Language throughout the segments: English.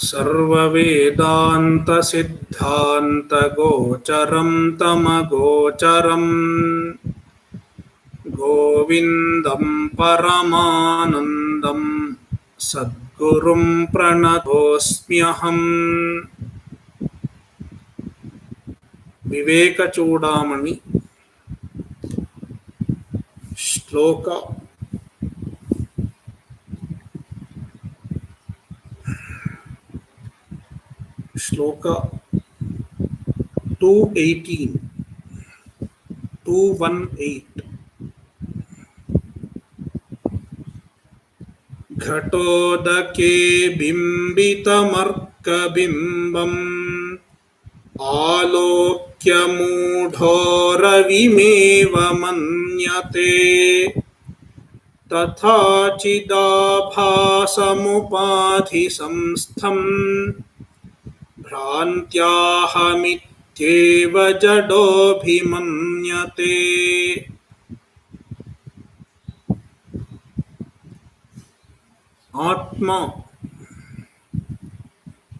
सर्ववेदान्त सिद्धान्त गोचरं तमगोचरं गोविन्दं परमानन्दं सद्गुरुं प्रणतोऽस्म्यहम्. विवेकचूडामणि श्लोक श्लोक 218 घटोदके बिम्बितमर्कबिम्बम् आलोक्य मूढोरविमेव मन्यते तथा चिदाभासमुपाधि संस्थम् भ्रान्त्याहमित्येव जडोऽभिमन्यते. Atma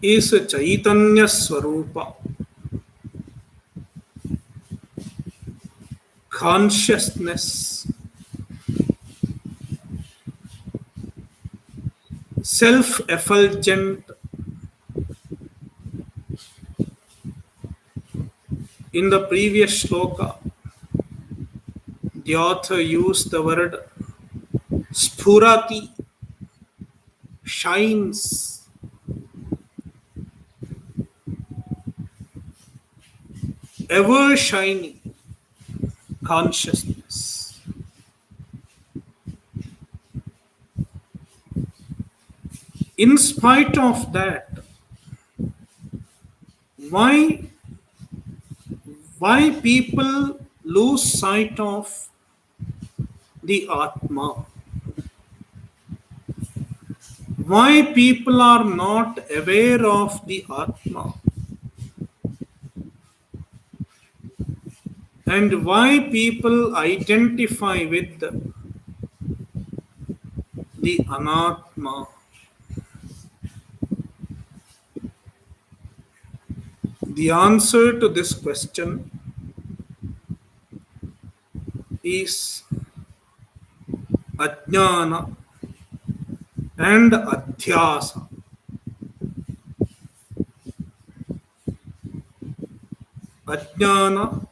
is Chaitanya Swarupa, consciousness, self-effulgent. In the previous shloka, the author used the word spurati, shines. Ever shining consciousness. In spite of that, why people lose sight of the Atma? Why people are not aware of the Atma? And why people identify with the Anatma? The answer to this question is Ajnana and Adhyasa. Ajnana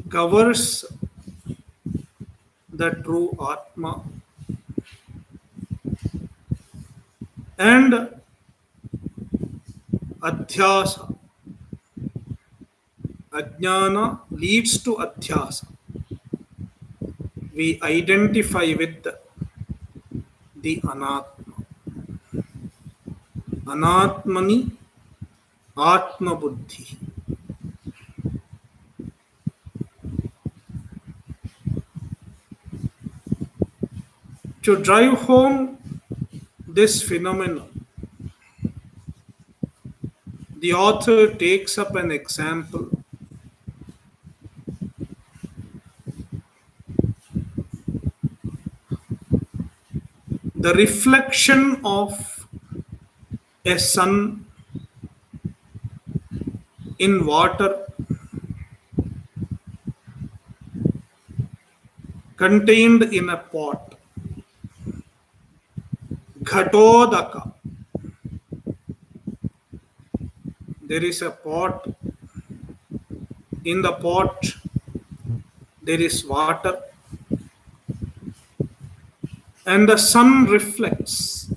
covers the true Atma, and Adhyasa, Ajnana leads to Adhyasa. We identify with the Anatma. Anatmani Atma Buddhi. To drive home this phenomenon, the author takes up an example. The reflection of a sun in water contained in a pot. Ghatodaka. There is a pot. In the pot, there is water. And the sun reflects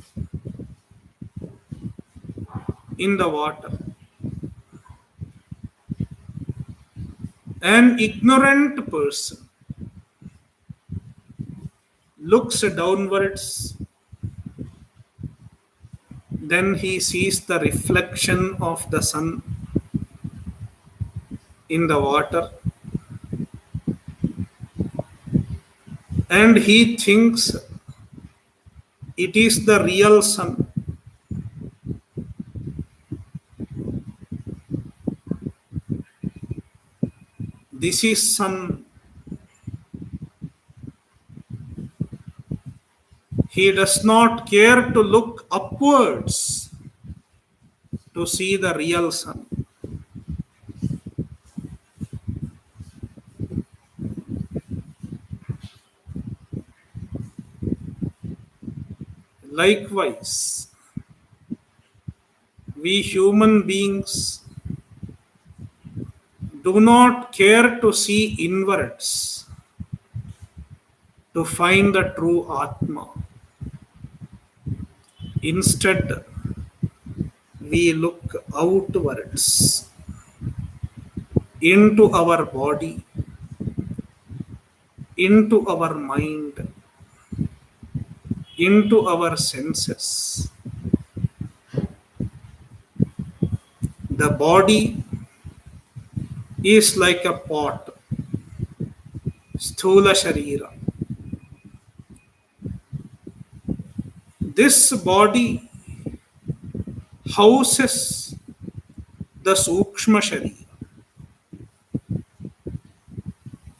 in the water. An ignorant person looks downwards, then he sees the reflection of the sun in the water, and he thinks it is the real sun. This is sun. He does not care to look upwards to see the real sun. Likewise, we human beings do not care to see inwards to find the true Atma. Instead, we look outwards into our body, into our mind, into our senses. The body is like a pot, sthula sharira. This body houses the sukshma sharira,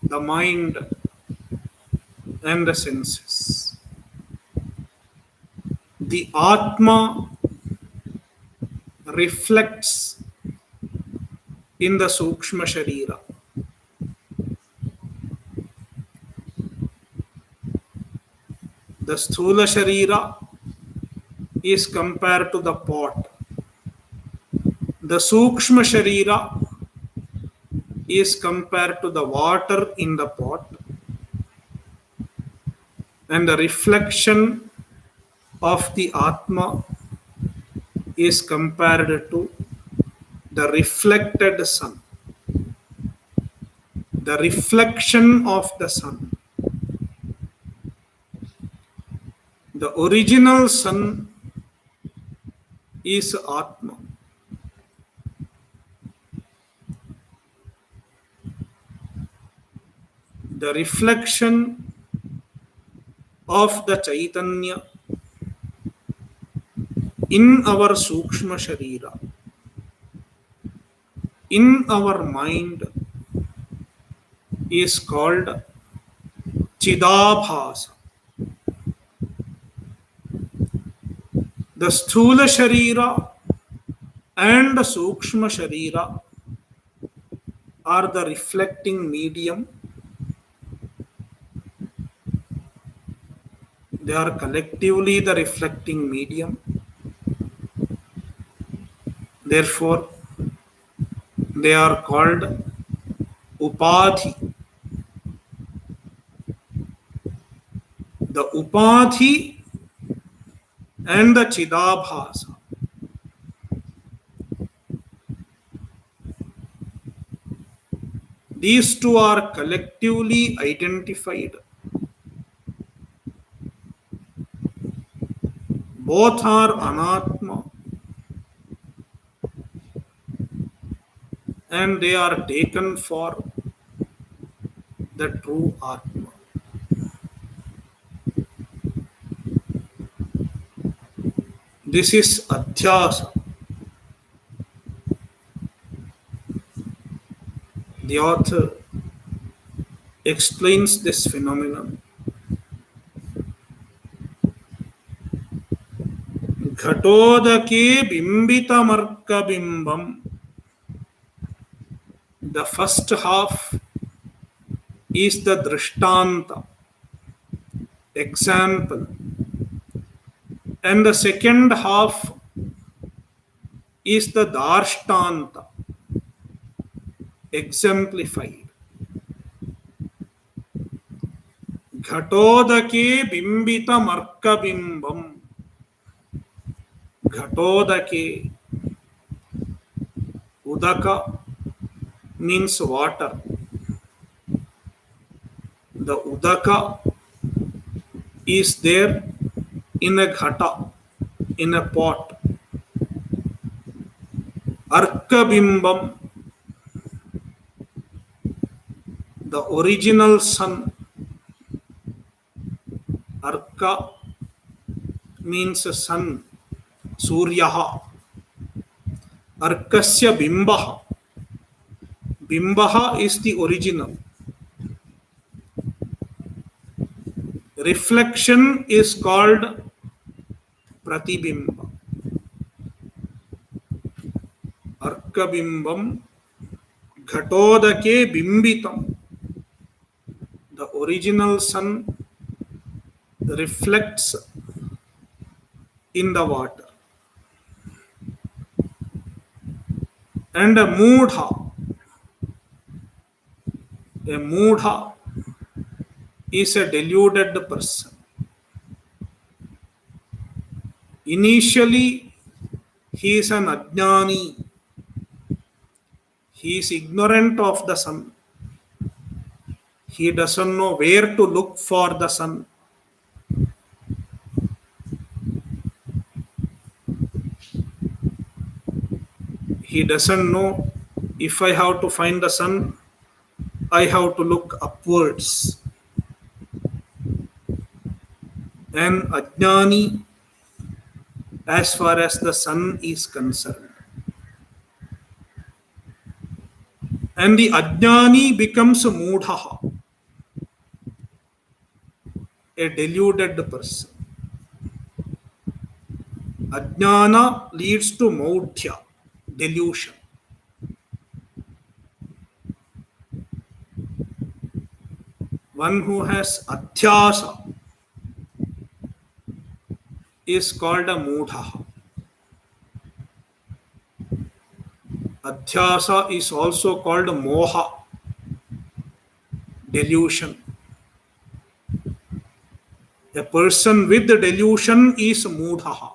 the mind and the senses. The Atma reflects in the sukshma sharira. The sthula sharira is compared to the pot. The sukshma sharira is compared to the water in the pot, and the reflection of the Atma is compared to the reflected sun. The reflection of the sun. The original sun is Atma. The reflection of the Chaitanya in our Sukshma Sharira, in our mind, is called Chidabhasa. The Sthula Sharira and the Sukshma Sharira are the reflecting medium. They are collectively the reflecting medium. Therefore, they are called Upadhi. The Upadhi and the Chidabhasa. These two are collectively identified. Both are anatma, and they are taken for the true Atma. This is adhyasa. The author explains this phenomenon. Ghatodake bimbita bimbam. The first half is the drishtanta, example, and the second half is the darshtanta, exemplified. Ghatodake bimbita bimbam. Ghatodake, udaka means water. The udaka is there in a ghata, in a pot. Arkabimbam, the original sun. Arka means sun, Suryaha. Arkasya bimbaha. Bimbaha is the original. Reflection is called pratibimba. अर्कबिम्बम घटोदके बिंबितम. The original sun reflects in the water. And a moodha is a deluded person. Initially, he is an ajnani. He is ignorant of the sun. He doesn't know where to look for the sun. He doesn't know, if I have to find the sun, I have to look upwards. An ajnani, as far as the sun is concerned. And the ajnani becomes moodha, a deluded person. Ajnana leads to maudhya, delusion. One who has adhyasa is called a moodha. Adhyasa is also called moha, delusion. A person with delusion is moodha.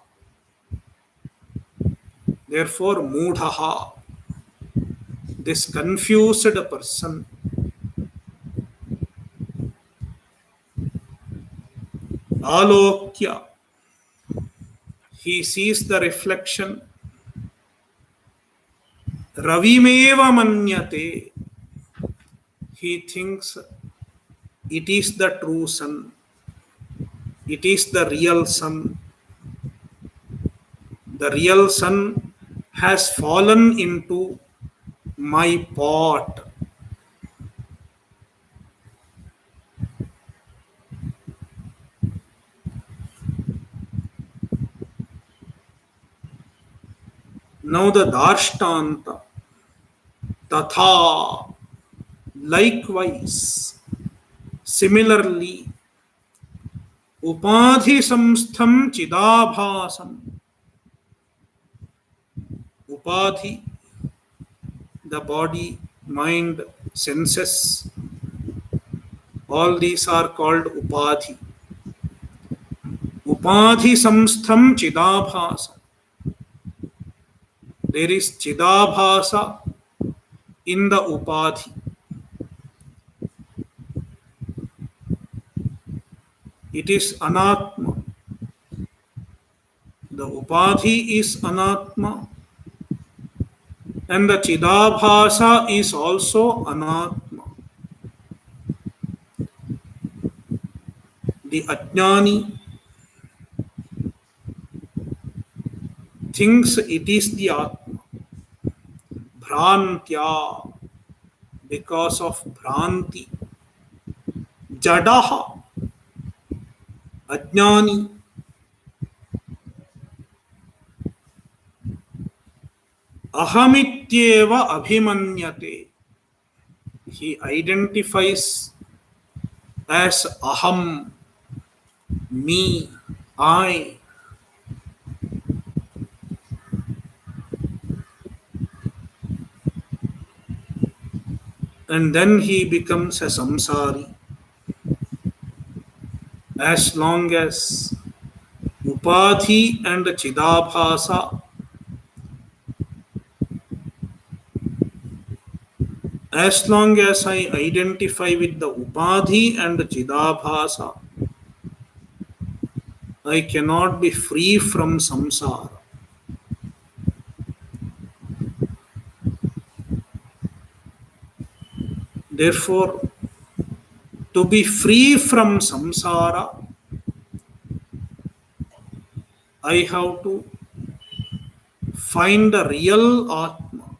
Therefore, moodha, this confused person, alokya, he sees the reflection. Ravimeva manyate, he thinks it is the true sun. It is the real sun. The real sun has fallen into my pot. Now the Darshtanta, Tatha, likewise, similarly, Upadhi samstham Chidabhasam. Upadhi, the body, mind, senses, all these are called Upadhi. Upadhi samstham Chidabhasam. There is Chidabhasa in the Upadhi. It is Anatma. The Upadhi is Anatma and the Chidabhasa is also Anatma. The Ajnani thinks it is the Atma. Bhrantya, because of Bhranti. Jadaha, Ajnani. Ahamityeva abhimanyate. He identifies as aham, me, I. And then he becomes a samsari. As long as Upadhi and Chidabhasa, as long as I identify with the Upadhi and Chidabhasa, I cannot be free from samsara. Therefore, to be free from samsara, I have to find the real Atma,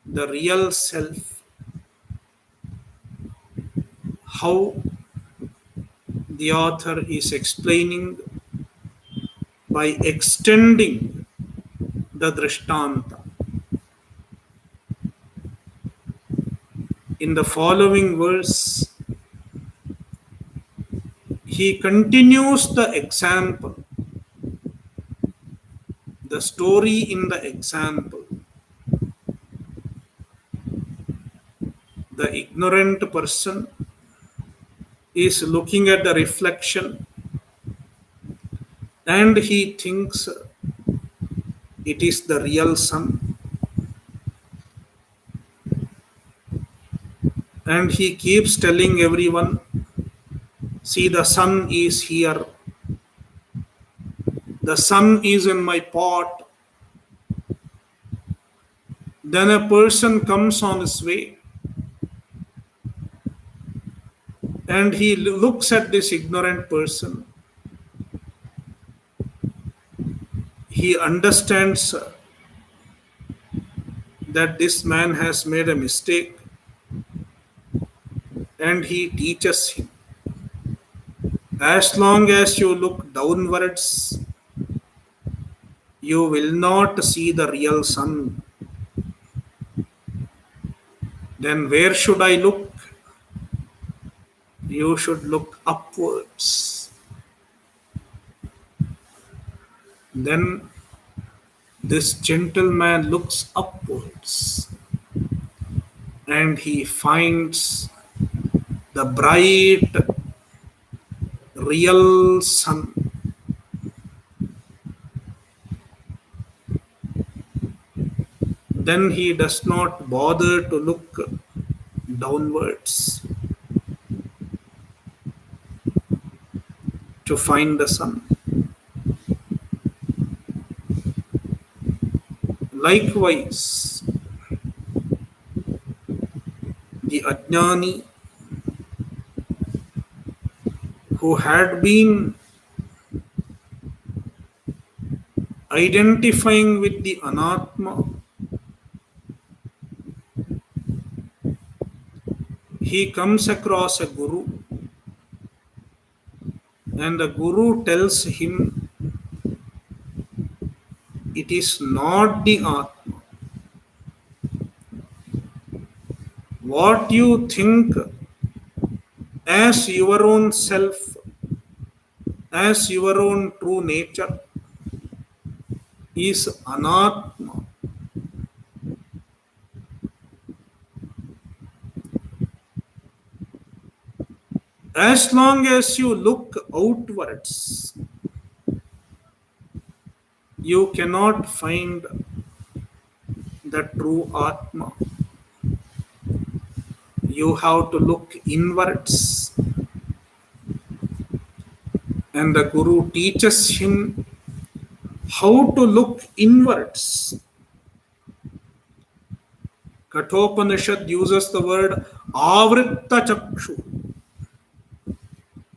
the real self. How the author is explaining by extending the drishtanta. In the following verse, he continues the example, the story in the example. The ignorant person is looking at the reflection and he thinks it is the real sun. And he keeps telling everyone, see, the sun is here. The sun is in my pot. Then a person comes on his way and he looks at this ignorant person. He understands that this man has made a mistake and he teaches him. As long as you look downwards, you will not see the real sun. Then where should I look? You should look upwards. Then this gentleman looks upwards and he finds the bright, real sun. Then he does not bother to look downwards to find the sun. Likewise, the Ajnani who had been identifying with the Anatma, he comes across a guru and the guru tells him it is not the Atma. What you think as your own self, as your own true nature, is Anatma. As long as you look outwards, you cannot find the true Atma. You have to look inwards. And the Guru teaches him how to look inwards. Kathopanishad uses the word avritta chakshu.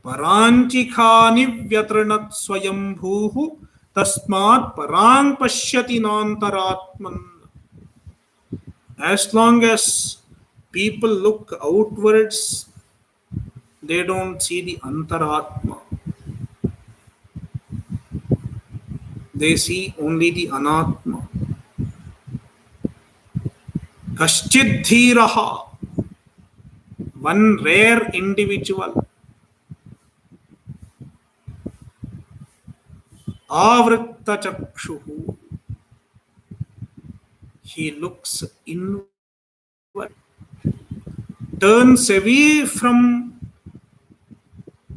Paranchikhani vyatranat swayambhuhu tasmat parang pashyati nantaratman. As long as people look outwards, they don't see the antaratma. They see only the anatma. Kaschid dhiraha, one rare individual, avritta chakshuhu, he looks inward, turns away from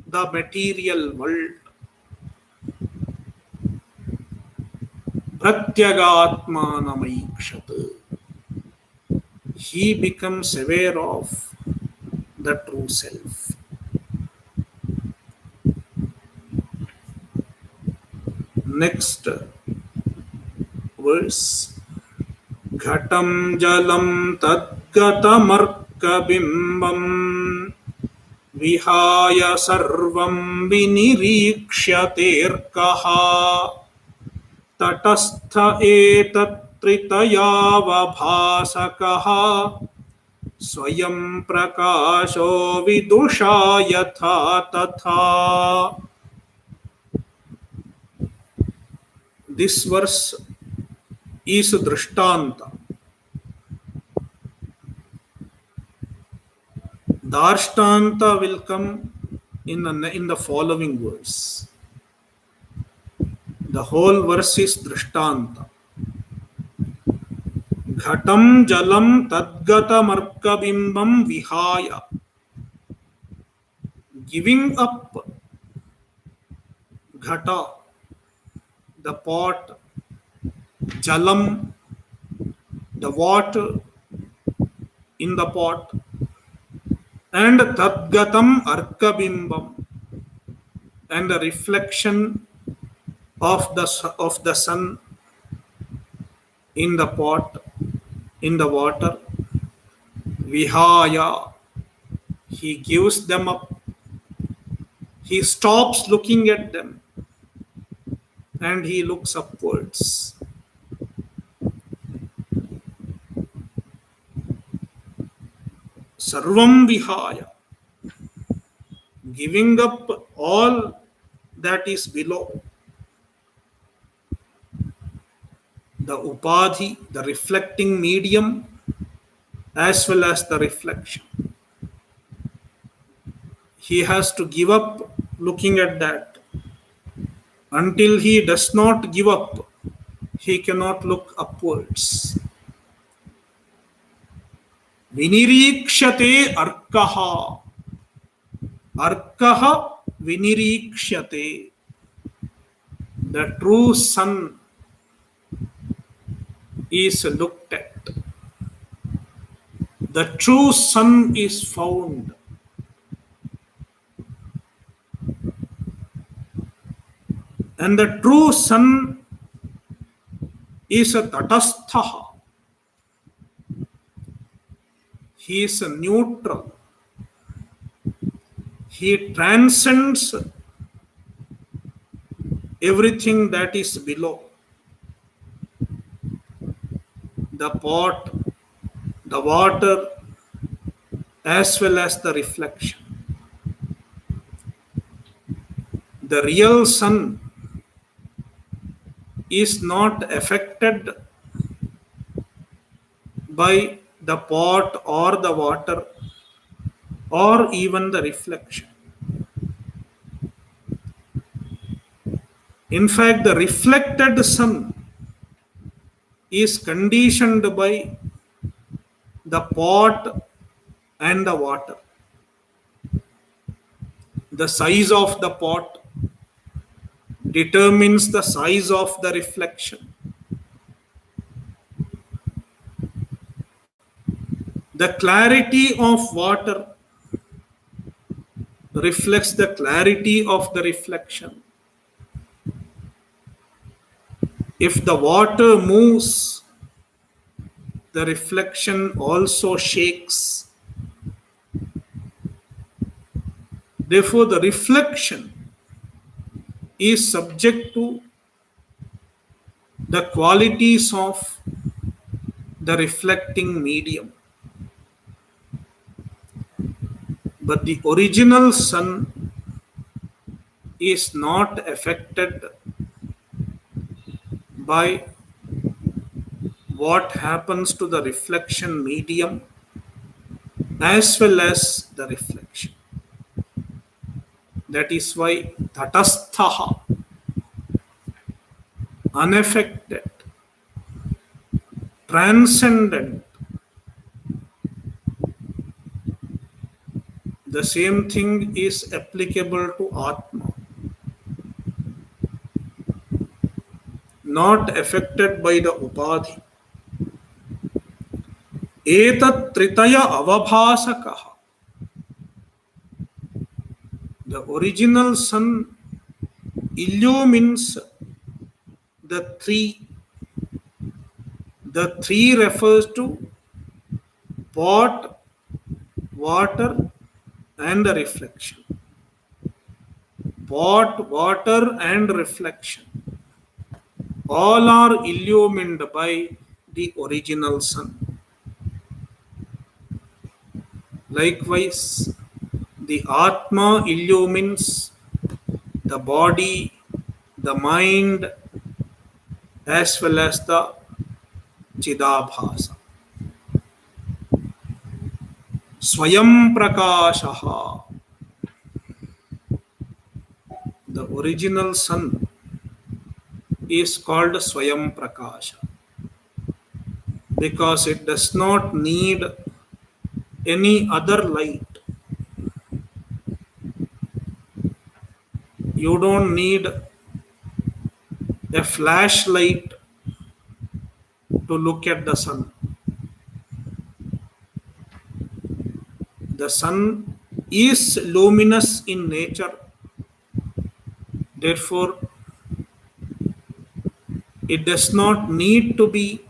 the material world. Pratyagatmanamaikshat. He becomes aware of the true self. Next verse. Ghatam jalam tadgatamarkabimbam vihaya sarvam vinirikshyaterkaha tatastha etatritayavabhasakaha swayam prakasho vidusha yatha tatha. This verse is drishtanta. Darshtanta will come in the following verse. The whole verse is drishtanta. Ghatam jalam tadgatamarkabimbam vihaya. Giving up ghata, the pot, jalam, the water in the pot, and tadgatam arkabimbam, and the reflection of the sun in the pot, in the water, vihaya, he gives them up. He stops looking at them and he looks upwards. Sarvam vihaya, giving up all that is below. The upadhi, the reflecting medium, as well as the reflection. He has to give up looking at that. Until he does not give up, he cannot look upwards. Vinirikshate arkaha. Arkaha vinirikshate. The true sun is looked at. The true sun is found. And the true sun is a tatastha. He is a neutral. He transcends everything that is below. The pot, the water, as well as the reflection. The real sun is not affected by the pot or the water or even the reflection. In fact, the reflected sun is conditioned by the pot and the water. The size of the pot determines the size of the reflection. The clarity of water reflects the clarity of the reflection. If the water moves, the reflection also shakes. Therefore, the reflection is subject to the qualities of the reflecting medium. But the original sun is not affected by what happens to the reflection medium as well as the reflection. That is why tatasthaha, unaffected, transcendent. The same thing is applicable to Atma. Not affected by the upadhi. Etat tritaya avabhasakaha. The original sun illumines the three. The three refers to pot, water, and the reflection. Pot, water, and reflection. All are illumined by the original sun. Likewise, the Atma illumines the body, the mind, as well as the Chidabhasa. Swayam Prakashaha. The original sun is called Swayam Prakasha because it does not need any other light. You don't need a flashlight to look at the sun. The sun is luminous in nature. Therefore, it does not need to be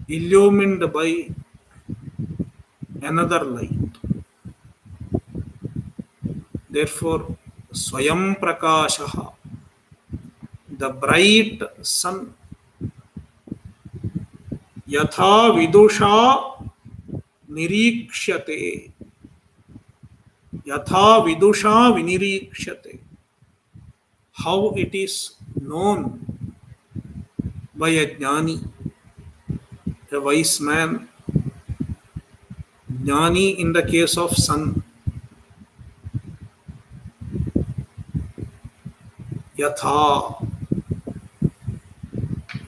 illumined by another light. Therefore, Swayam Prakashaha, the bright sun, Yatha Vidusha Nirikshyate, Yatha Vidusha Vinirikshyate, how it is known by a jnani, a wise man. Jnani in the case of sun, Yatha,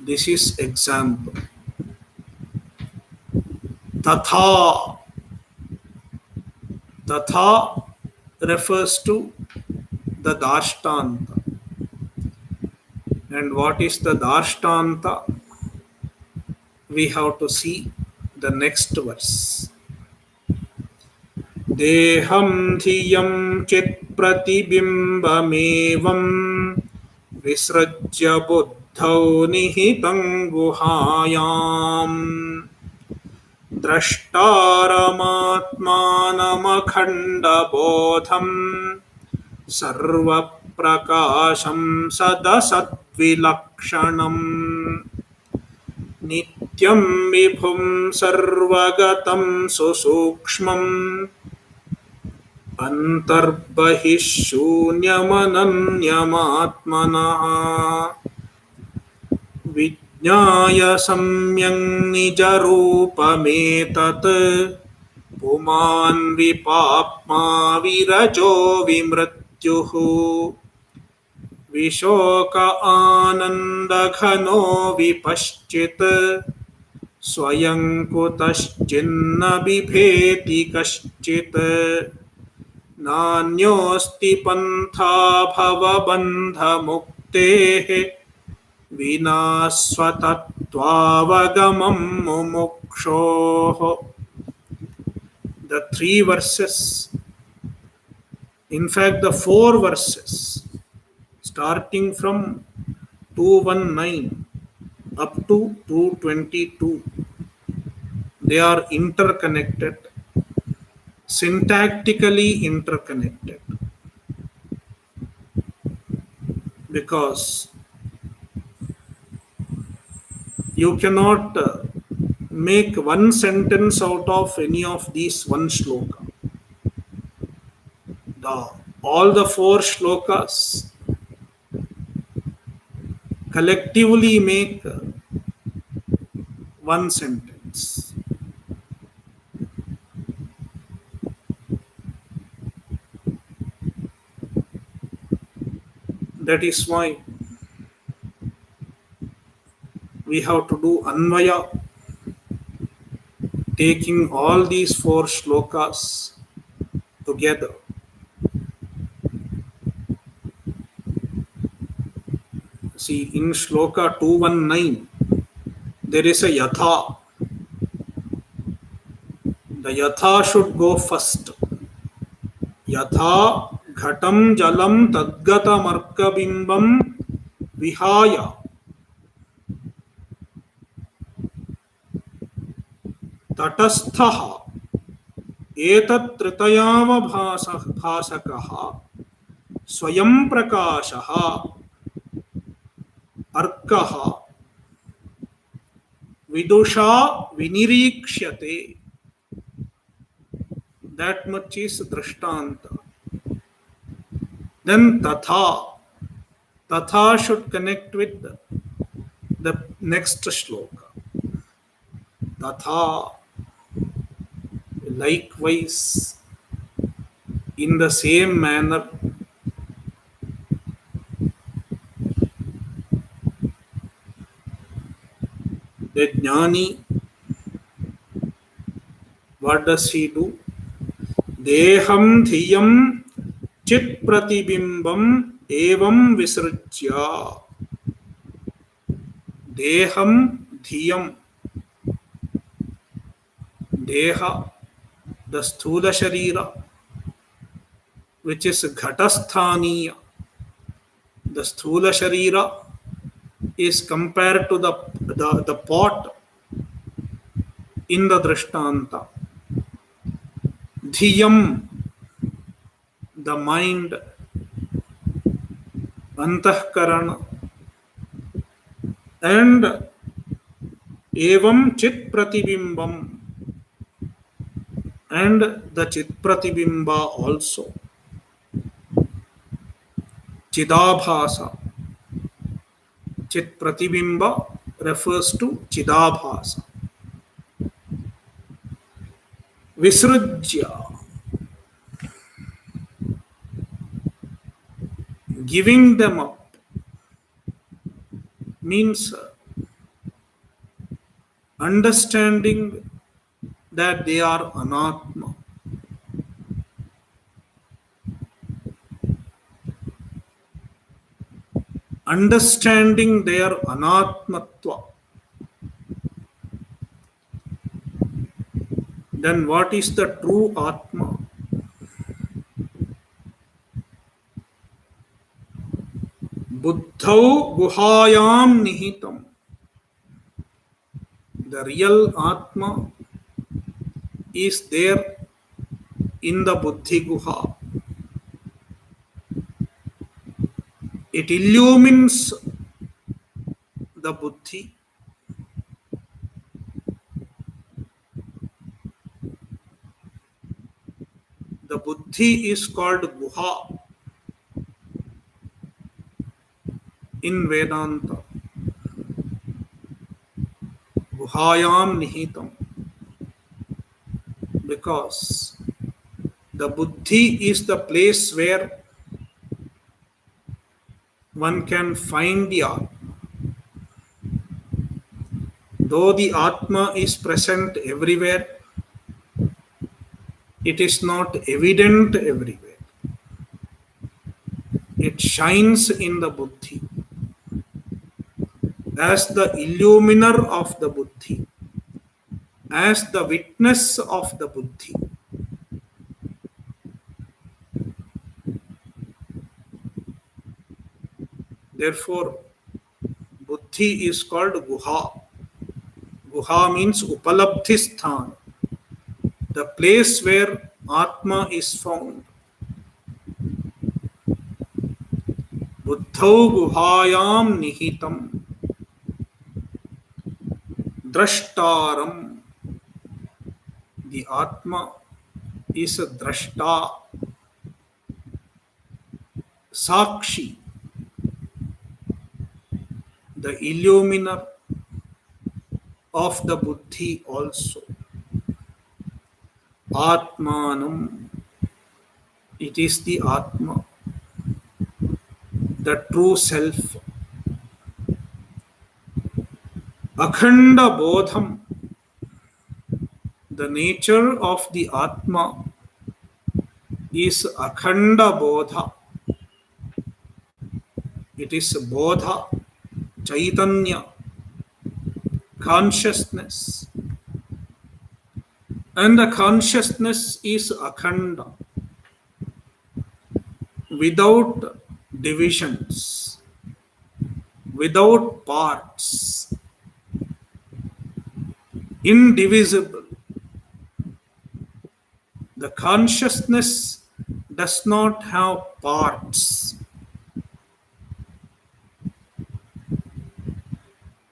this is example. Tatha, Tatha refers to the Dashtanta. And what is the Dashtanta? We have to see the next verse. Deham dhiyam chit pratibimbamevam visrajya buddhau nihitam guhayam drashtaaramatmanamakhanda sarva prakasham sadasatvilakshanam nityam vibhum sarvagatam susukshmam antarbahishunyamananyamatmana vijñāya samyang nijarupametat puman vipāpma virajo vimratyuhu vishoka anandaghano vipaschit swayam kutaschinna bibheti kaschit nānyosti pantha bhavabandha muktehe vinasvatattvagamam mumukshoho. The three verses, in fact the four verses, starting from 219 up to 222, they are interconnected, syntactically interconnected, because you cannot make one sentence out of any of these one shloka. All the four shlokas collectively make one sentence. That is why we have to do Anvaya, taking all these four shlokas together. See, in shloka 219, there is a Yatha. The Yatha should go first. Yatha ghatam jalam tadgata markabimbam vihaya tatasthaha etat tritayava bhasakaha swayam prakashaha arkaha vidusha vinirikshyate. That much is drashtanta. Then tatha. Tatha should connect with The next shloka. Tatha, likewise, in the same manner, the jnani, what does he do? Deham dhiyam chit pratibimbam evam visrujya. Deham dhiyam. Deha, the sthula sharira, which is ghatasthaniya. The sthula sharira is compared to the pot in the drishtanta. Dhiyam, the mind, antahkarana, and evam chit pratibimbam, and the chit pratibimba also. Chidabhasa. Chit pratibimba refers to Chidabhasa. Visrujya, giving them up, means understanding that they are anatma. Understanding their anatmatva. Then what is the true Atma? Buddhau guhayam nihitam. The real Atma is there in the Buddhi Guha. It illumines the Buddhi. The Buddhi is called Guha in Vedanta. Guhayam nihitam. Because the Buddhi is the place where one can find the Atma. Though the Atma is present everywhere, it is not evident everywhere. It shines in the Buddhi as the illuminer of the Buddhi, as the witness of the Buddhi. Therefore, Buddhi is called Guha. Guha means Upalabdhi Sthan, the place where Atma is found. Buddhau Guhayam Nihitam Drashtaram. The Atma is a Drashta, Sakshi, the illuminer of the Buddhi also. Atmanam, it is the Atma, the true self. Akhanda Bodham, the nature of the Atma is Akhanda Bodha. It is Bodha, Chaitanya, consciousness. And the consciousness is Akhanda, without divisions, without parts, indivisible. The consciousness does not have parts.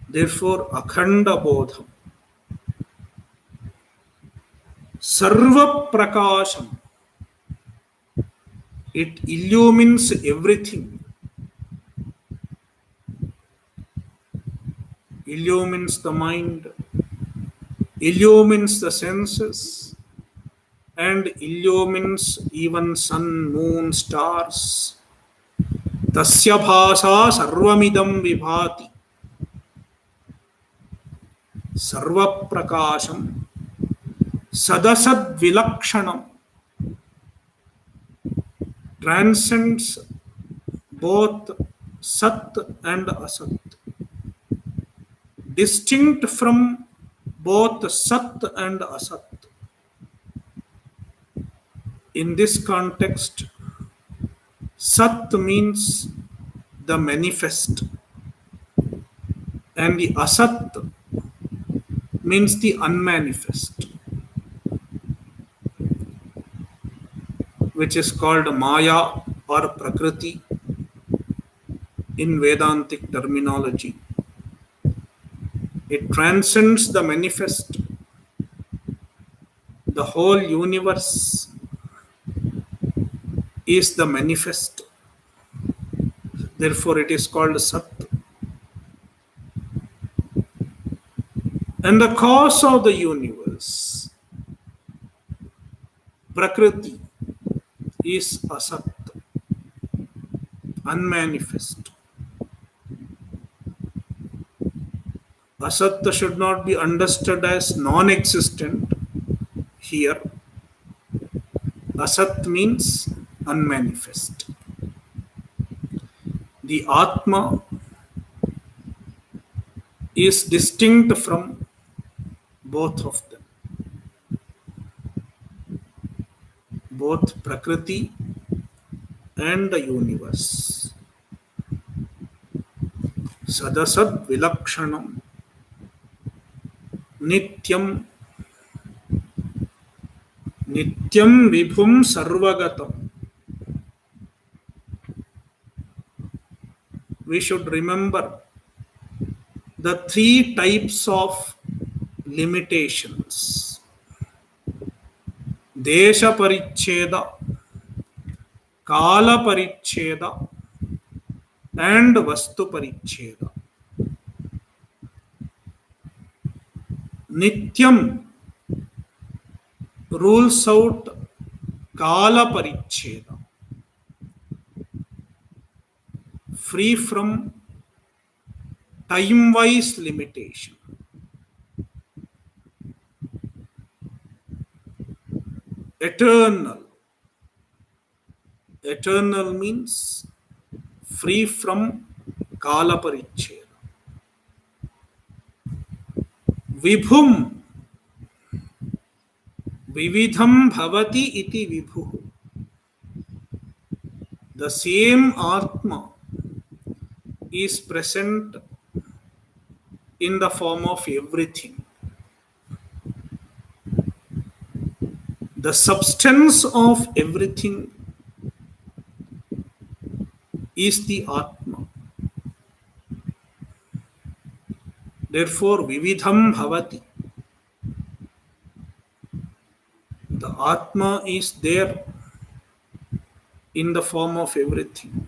Therefore, Akhanda Bodham. Sarva Prakasham. It illumines everything. illumines the mind, illumines the senses, and illumines even sun, moon, stars. Tasya bhasa sarvamidam vibhati sarva prakasham sadasad vilakshanam, transcends both sat and asat, distinct from both sat and asat. In this context, sat means the manifest, and the asat means the unmanifest, which is called Maya or Prakriti in Vedantic terminology. It transcends the manifest. The whole universe is the manifest. Therefore, it is called Sat. And the cause of the universe, Prakriti, is Asat, unmanifest. Asat should not be understood as non-existent here. Asat means unmanifest. The Atma is distinct from both of them, both Prakriti and the universe. Sadasad vilakshanam nityam nityam vibhum sarvagatam. We should remember the three types of limitations: desha paricheda, kala paricheda, and vastu paricheda. Nityam rules out kala paricheda, free from time-wise limitation. Eternal. Eternal means free from kala paricheda. Vibhum. Vividham bhavati iti vibhu. The same Atma is present in the form of everything. The substance of everything is the Atma. Therefore, Vividham Bhavati. The Atma is there in the form of everything.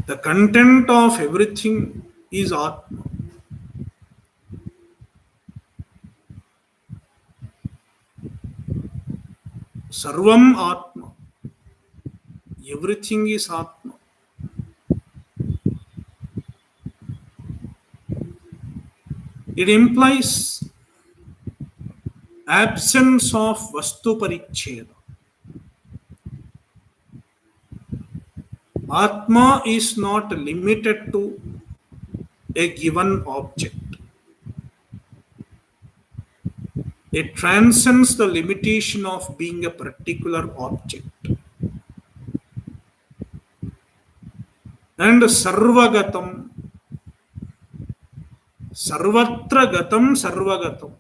The content of everything is Atma. Sarvam Atma. Everything is Atma. It implies absence of Vastu Paricheda. Atma is not limited to a given object. It transcends the limitation of being a particular object. And Sarvagatam, Sarvatra Gatam, Sarvagatam.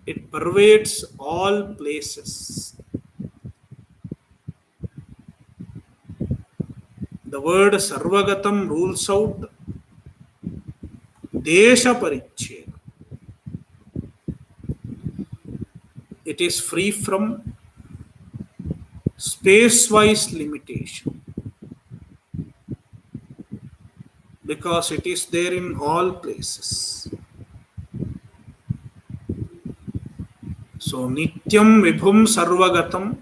It pervades all places. The word Sarvagatam rules out Desha Paricheda. It is free from space-wise limitation. because it is there in all places. So Nityam Vibhum Sarvagatam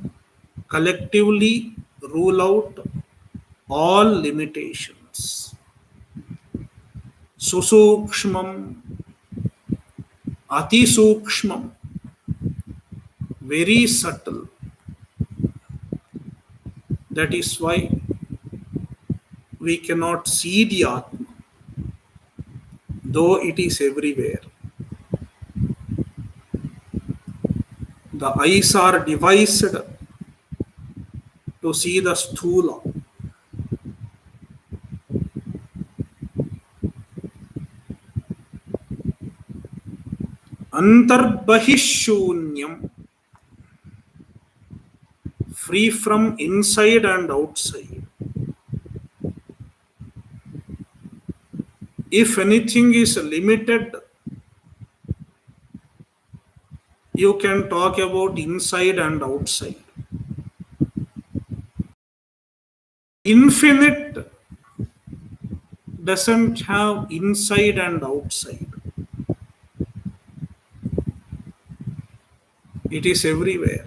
collectively rule out all limitations. Susukshmam, Atisukshmam, very subtle. That is why we cannot see the Atma, though it is everywhere. The eyes are devised to see the sthula. Antarbahishshunyam, free from inside and outside. If anything is limited, you can talk about inside and outside. Infinite doesn't have inside and outside. It is everywhere.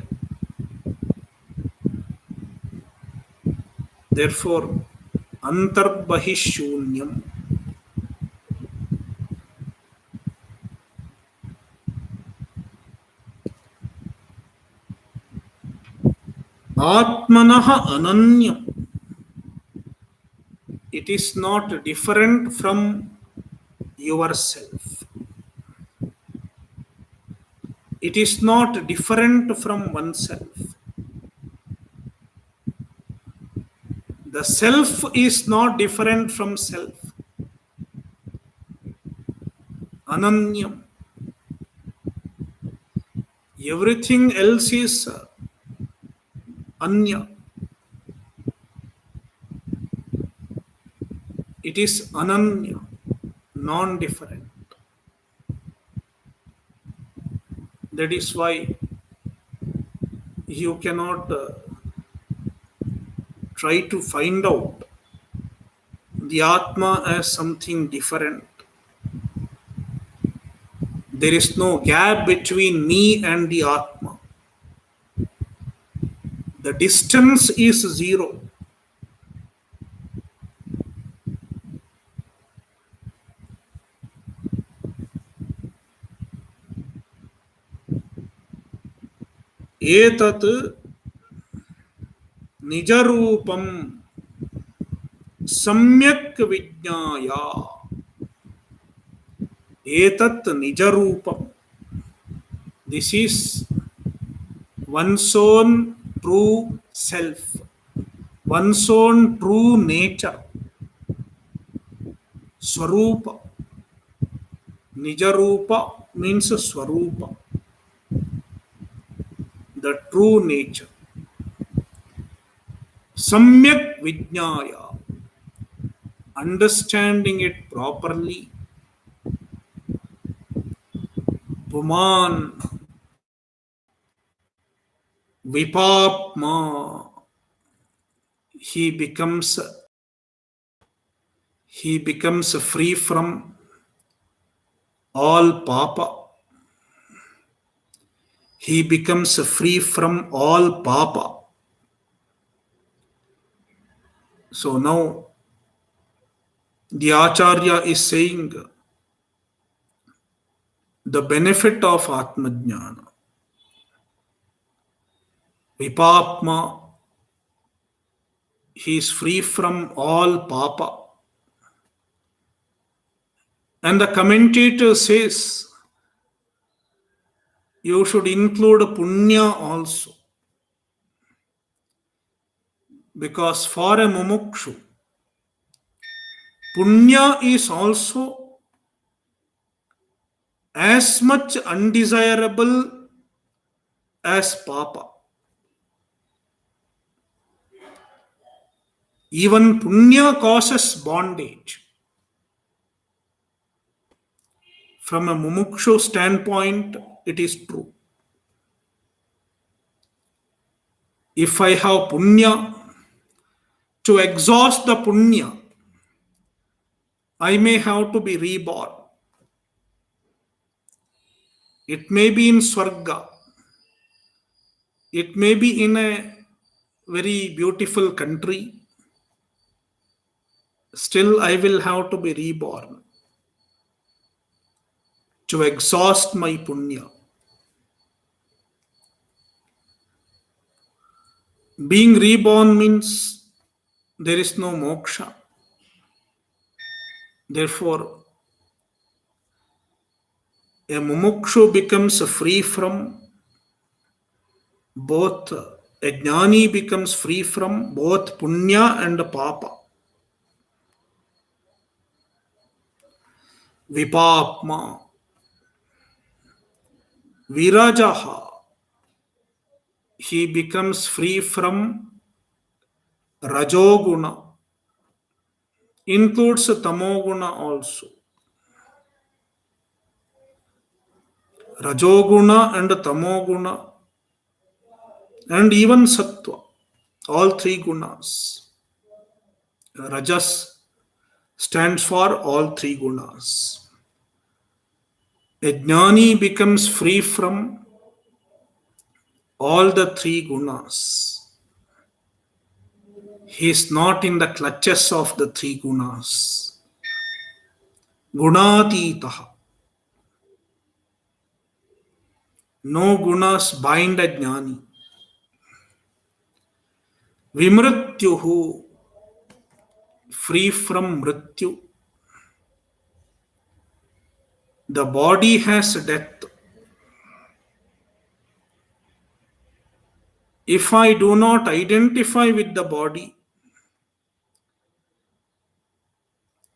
Therefore, antarbahishshunyam. Atmanaha ananyam. It is not different from yourself. It is not different from oneself. The self is not different from self. Ananyam. Everything else is anya. It is ananya, non-different. That is why you cannot try to find out the Atma as something different. There is no gap between me and the Atma. The distance is zero. Etat nijarupam samyak vijnaya. Etat nijarupam. This is one's own true self, one's own true nature. Swarupa. Nijarupa means Swarupa, the true nature. Samyak vijnaya, understanding it properly. Puman vipapma, he becomes free from all papa. He becomes free from all papa. So now the Acharya is saying the benefit of Atmajnana. Vipapma, he is free from all papa. And the commentator says you should include punya also. Because for a mumukshu, punya is also as much undesirable as papa. Even punya causes bondage. From a mumukshu standpoint, it is true. If I have punya, to exhaust the punya, I may have to be reborn. It may be in Swarga. It may be in a very beautiful country. Still, I will have to be reborn to exhaust my punya. Being reborn means there is no moksha. Therefore, a mumukshu becomes free from both, a jnani becomes free from both punya and papa. Vipapma, virajaha, he becomes free from rajoguna, includes tamoguna also. Rajoguna and tamoguna and even sattva, all three gunas. Rajas stands for all three gunas. A jnani becomes free from all the three gunas. He is not in the clutches of the three gunas. Gunatitaha. No gunas bind a jnani. Vimrityuhu, free from mrityu. The body has death. If I do not identify with the body,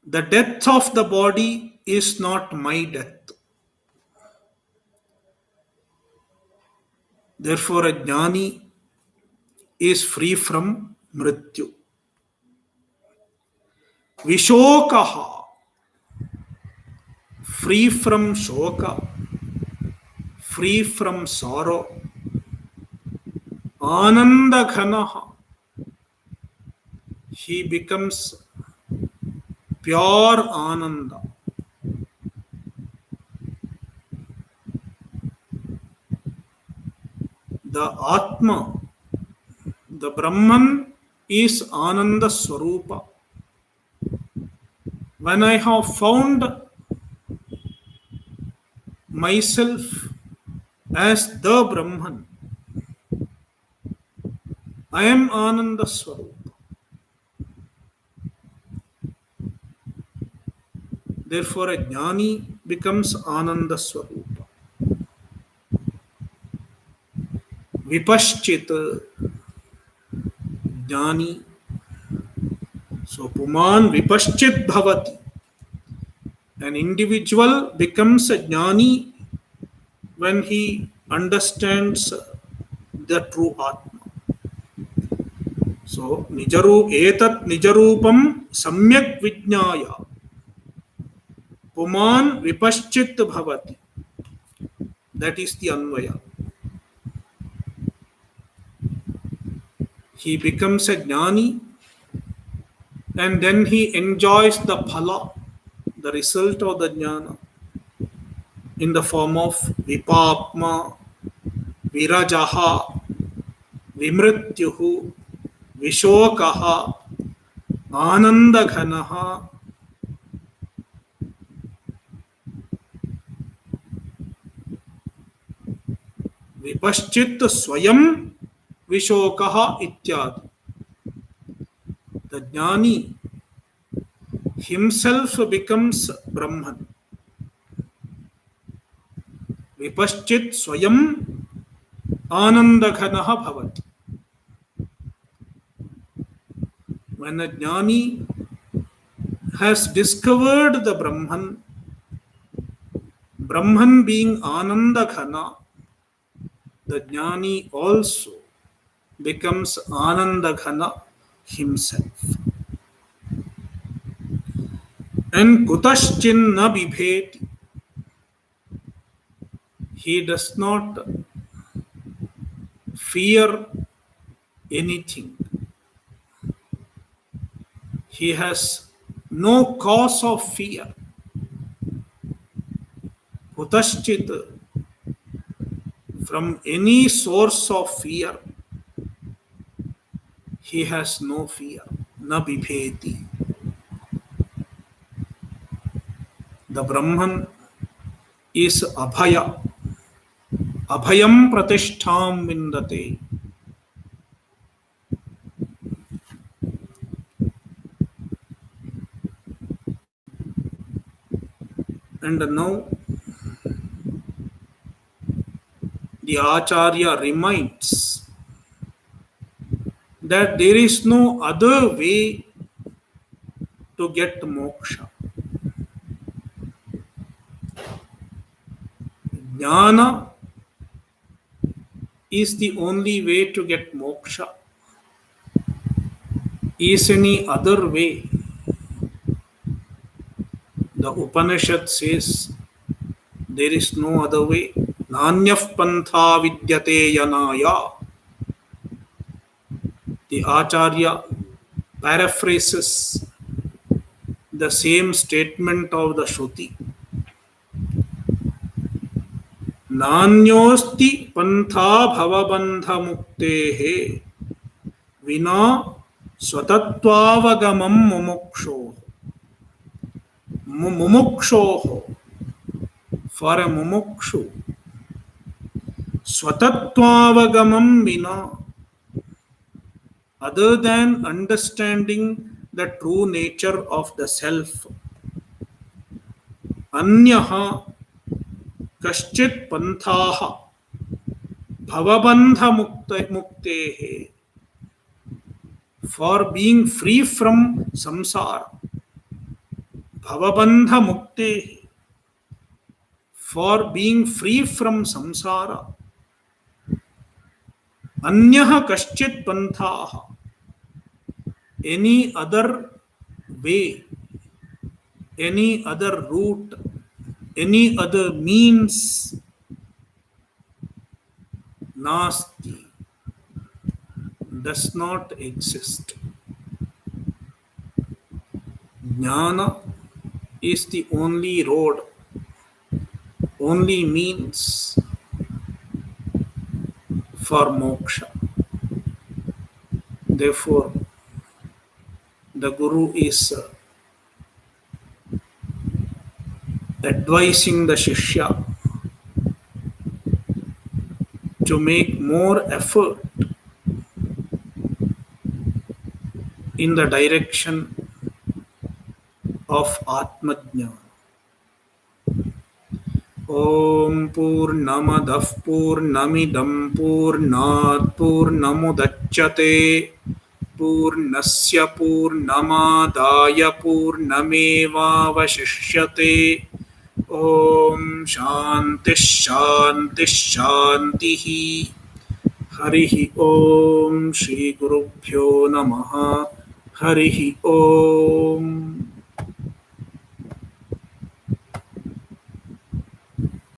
the death of the body is not my death. Therefore, a jnani is free from mrityu. Vishokaha, free from shoka, free from sorrow. Anandaghanaha, he becomes pure ananda. The Atma, the Brahman is Ananda Swarupa. When I have found myself as the Brahman, I am Ananda Swarupa. Therefore, a jnani becomes Ananda Swarupa. Vipaschit, jnani. So, puman vipaschit bhavati. An individual becomes a jnani when he understands the true Atma. So, etat nijarupam samyak vijnaya. Puman vipaschit bhavati. That is the Anvaya. He becomes a jnani and then he enjoys the phala, the result of the jnana, in the form of vipapma, virajaha, vimrityuhu, vishokaha, anandaghanaha. Vipaschit swayam vishokaha ityadi. The jnani himself becomes Brahman. Vipaschit swayam anandaghanaha bhavati. When a jnani has discovered the Brahman, Brahman being Anandaghana, the jnani also becomes Anandaghana himself. And kutaschinna bibheti, he does not fear anything. He has no cause of fear. Kutaschit, from any source of fear, he has no fear. Na bibheti. The Brahman is abhaya. Abhayam pratishtham vindate. And now the Acharya reminds that there is no other way to get moksha. Jnana is the only way to get moksha. Is any other way? The Upanishad says there is no other way. Nanyaf pantha vidyate yanaya. The Acharya paraphrases the same statement of the Shruti. Nanyosti pantha bhavabandha muktehe vina swatattvagamam mumuksho. Mumuksho. For a mumukshu. Swatattvagamam vina. Other than understanding the true nature of the self. Anyaha kaschit panthaha bhavabandha muktehe. For being free from samsara. Bhavabandha muktehe. For being free from samsara. Anyaha kaschit panthaha. Any other way, any other route, any other means, nasti, does not exist. Jnana is the only road, only means for moksha. Therefore, the Guru is advising the Shishya to make more effort in the direction of Atma Jnana. Om Purnamadah Purnamidam Purnat Purnamudachyate Purnasya Purnamadaya Purnamevavashishyate. Om Shanti Shanti Shantihi. Harihi Om Shri Gurubhyo Namaha. Harihi Om.